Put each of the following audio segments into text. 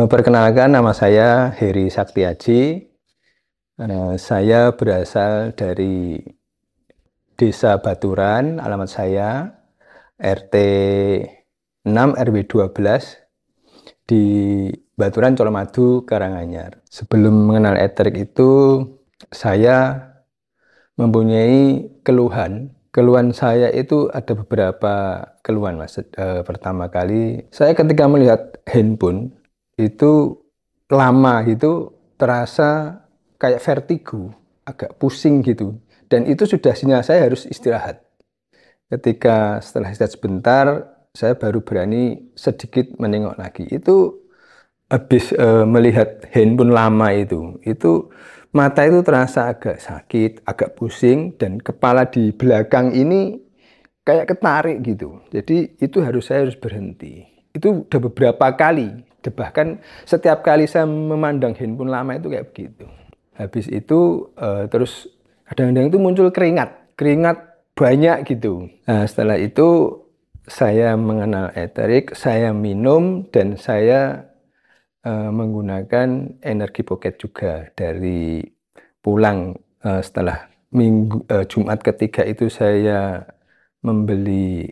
Perkenalkan, nama saya Heri Saktiaji. Saya berasal dari Desa Baturan, alamat saya RT 6 RW 12 di Baturan, Colomadu, Karanganyar. Sebelum mengenal eterik itu, saya mempunyai keluhan. Keluhan saya itu ada beberapa keluhan, Mas. Pertama kali, saya ketika melihat handphone itu lama gitu, terasa kayak vertigo, agak pusing gitu. Dan itu sudah sinyal saya harus istirahat. Ketika setelah istirahat sebentar, saya baru berani sedikit menengok lagi. Itu habis melihat handphone lama itu mata itu terasa agak sakit, agak pusing, dan kepala di belakang ini kayak ketarik gitu. Jadi itu saya harus berhenti. Itu udah beberapa kali, bahkan setiap kali saya memandang handphone lama itu kayak begitu. Habis itu terus kadang-kadang itu muncul keringat, keringat banyak gitu. Nah, setelah itu saya mengenal eterik, saya minum dan saya menggunakan energi pocket juga. Dari pulang setelah Jumat ketiga itu saya membeli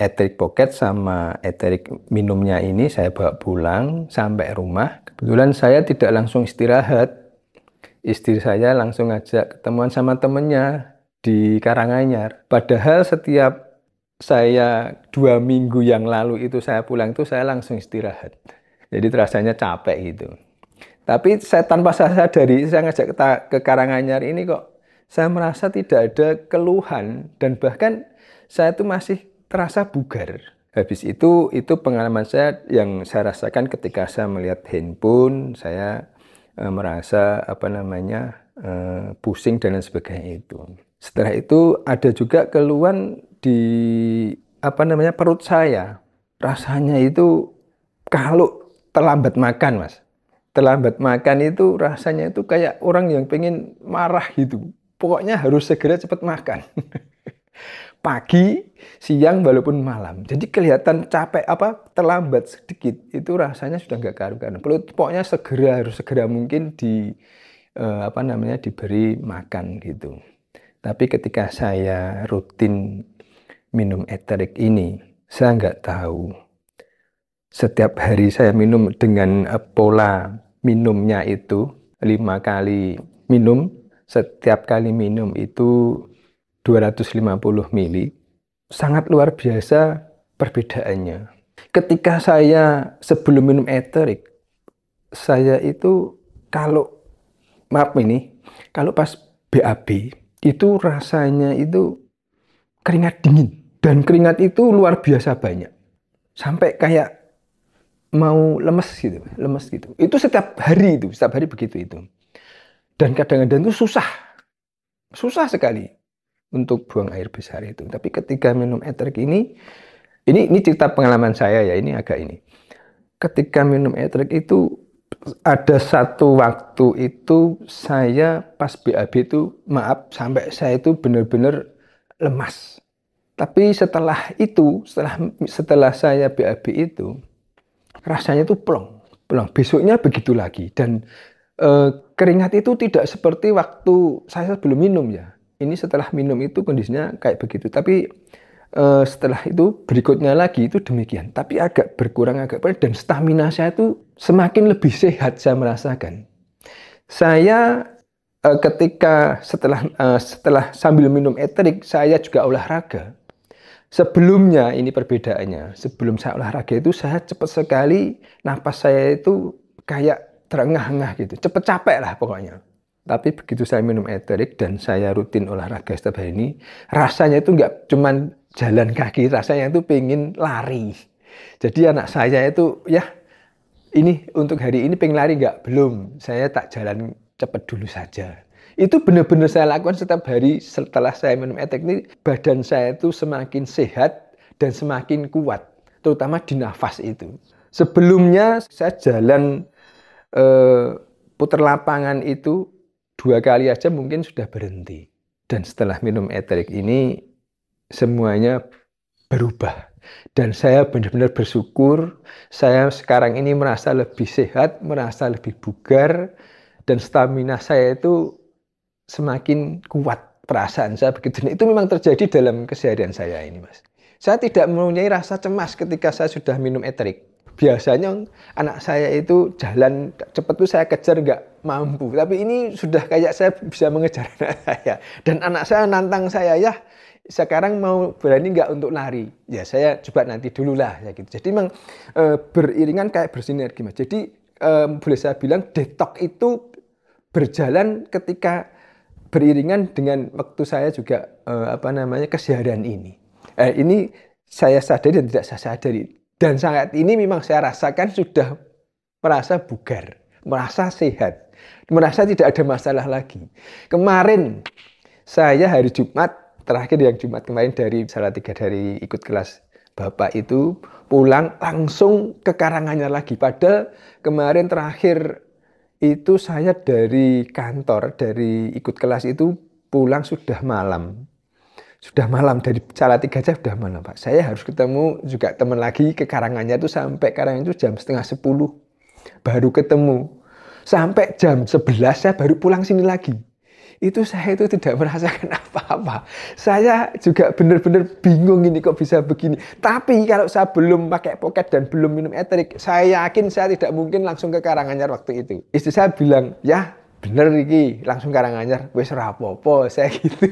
eterik pocket sama eterik minumnya ini, saya bawa pulang sampai rumah. Kebetulan saya tidak langsung istirahat, istri saya langsung ngajak ketemuan sama temennya di Karanganyar. Padahal setiap saya 2 minggu yang lalu itu saya pulang itu saya langsung istirahat. Jadi rasanya capek gitu. Tapi saya tanpa saya sadari, saya ngajak ke Karanganyar ini kok saya merasa tidak ada keluhan dan bahkan saya itu masih terasa bugar. Habis itu pengalaman saya yang saya rasakan ketika saya melihat handphone, saya merasa pusing dan lain sebagainya itu. Setelah itu ada juga keluhan di perut saya. Rasanya itu kalau terlambat makan, Mas. Terlambat makan itu rasanya itu kayak orang yang pengen marah gitu. Pokoknya harus segera cepat makan. Pagi, siang, walaupun malam. Jadi kelihatan capek terlambat sedikit itu rasanya sudah nggak karu-karuan. Pokoknya harus segera mungkin diberi makan gitu. Tapi ketika saya rutin minum eterik ini, saya nggak tahu. Setiap hari saya minum dengan pola minumnya itu 5 kali minum. Setiap kali minum itu 250 mili. Sangat luar biasa perbedaannya. Ketika saya sebelum minum eterik, saya itu kalau kalau pas BAB itu rasanya itu keringat dingin. Dan keringat itu luar biasa banyak. Sampai kayak mau lemes gitu. Itu setiap hari begitu itu. Dan kadang-kadang itu susah sekali untuk buang air besar itu. Tapi ketika minum eterik ini cerita pengalaman saya ya, ini agak ini. Ketika minum eterik itu ada satu waktu itu saya pas BAB itu sampai saya itu benar-benar lemas. Tapi setelah saya BAB itu rasanya itu plong. Besoknya begitu lagi dan keringat itu tidak seperti waktu saya belum minum ya. Ini setelah minum itu kondisinya kayak begitu. Tapi setelah itu berikutnya lagi itu demikian. Tapi agak berkurang dan stamina saya itu semakin lebih sehat saya merasakan. Saya ketika setelah sambil minum eterik saya juga olahraga. Sebelumnya ini perbedaannya. Sebelum saya olahraga itu saya cepat sekali napas saya itu kayak terengah-engah gitu. Cepat capek lah pokoknya. Tapi begitu saya minum eterik dan saya rutin olahraga setiap hari ini, rasanya itu nggak cuman jalan kaki, rasanya itu pengen lari. Jadi anak saya itu ya ini untuk hari ini pengen lari nggak? Belum. Saya tak jalan cepat dulu saja. Itu benar-benar saya lakukan setiap hari setelah saya minum eterik ini, badan saya itu semakin sehat dan semakin kuat, terutama di nafas itu. Sebelumnya saya jalan putar lapangan itu 2 kali aja mungkin sudah berhenti. Dan setelah minum eterik ini semuanya berubah. Dan saya benar-benar bersyukur, saya sekarang ini merasa lebih sehat, merasa lebih bugar, dan stamina saya itu semakin kuat. Perasaan saya begitu. Itu memang terjadi dalam keseharian saya ini, Mas. Saya tidak mempunyai rasa cemas ketika saya sudah minum eterik. Biasanya anak saya itu jalan cepat tuh saya kejar nggak mampu. Tapi ini sudah kayak saya bisa mengejar anak saya. Dan anak saya nantang saya, ya sekarang mau berani nggak untuk lari? Ya saya coba nanti dulu lah. Ya gitu. Jadi memang beriringan kayak bersinergi, Mas. Jadi boleh saya bilang detox itu berjalan ketika beriringan dengan waktu saya juga keseharian ini. Ini saya sadari dan tidak saya sadari. Dan saat ini memang saya rasakan sudah merasa bugar, merasa sehat, merasa tidak ada masalah lagi. Kemarin saya hari Jumat, terakhir yang Jumat kemarin dari Salatiga dari ikut kelas Bapak itu pulang langsung ke Karanganyar lagi. Padahal kemarin terakhir itu saya dari kantor, dari ikut kelas itu pulang sudah malam. Sudah malam, dari Salatiga aja sudah malam, Pak. Saya harus ketemu juga teman lagi ke Karanganyar itu sampai Karanganyar itu jam setengah 10. Baru ketemu. Sampai jam 11 saya baru pulang sini lagi. Itu saya itu tidak merasakan apa-apa. Saya juga benar-benar bingung ini kok bisa begini. Tapi kalau saya belum pakai poket dan belum minum eterik, saya yakin saya tidak mungkin langsung ke Karanganyar waktu itu. Istri saya bilang, ya bener iki langsung Karanganyar, wis rapopo, saya gitu.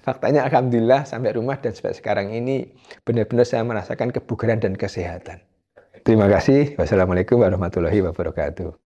Faktanya alhamdulillah sampai rumah dan sampai sekarang ini benar-benar saya merasakan kebugaran dan kesehatan. Terima kasih. Wassalamualaikum warahmatullahi wabarakatuh.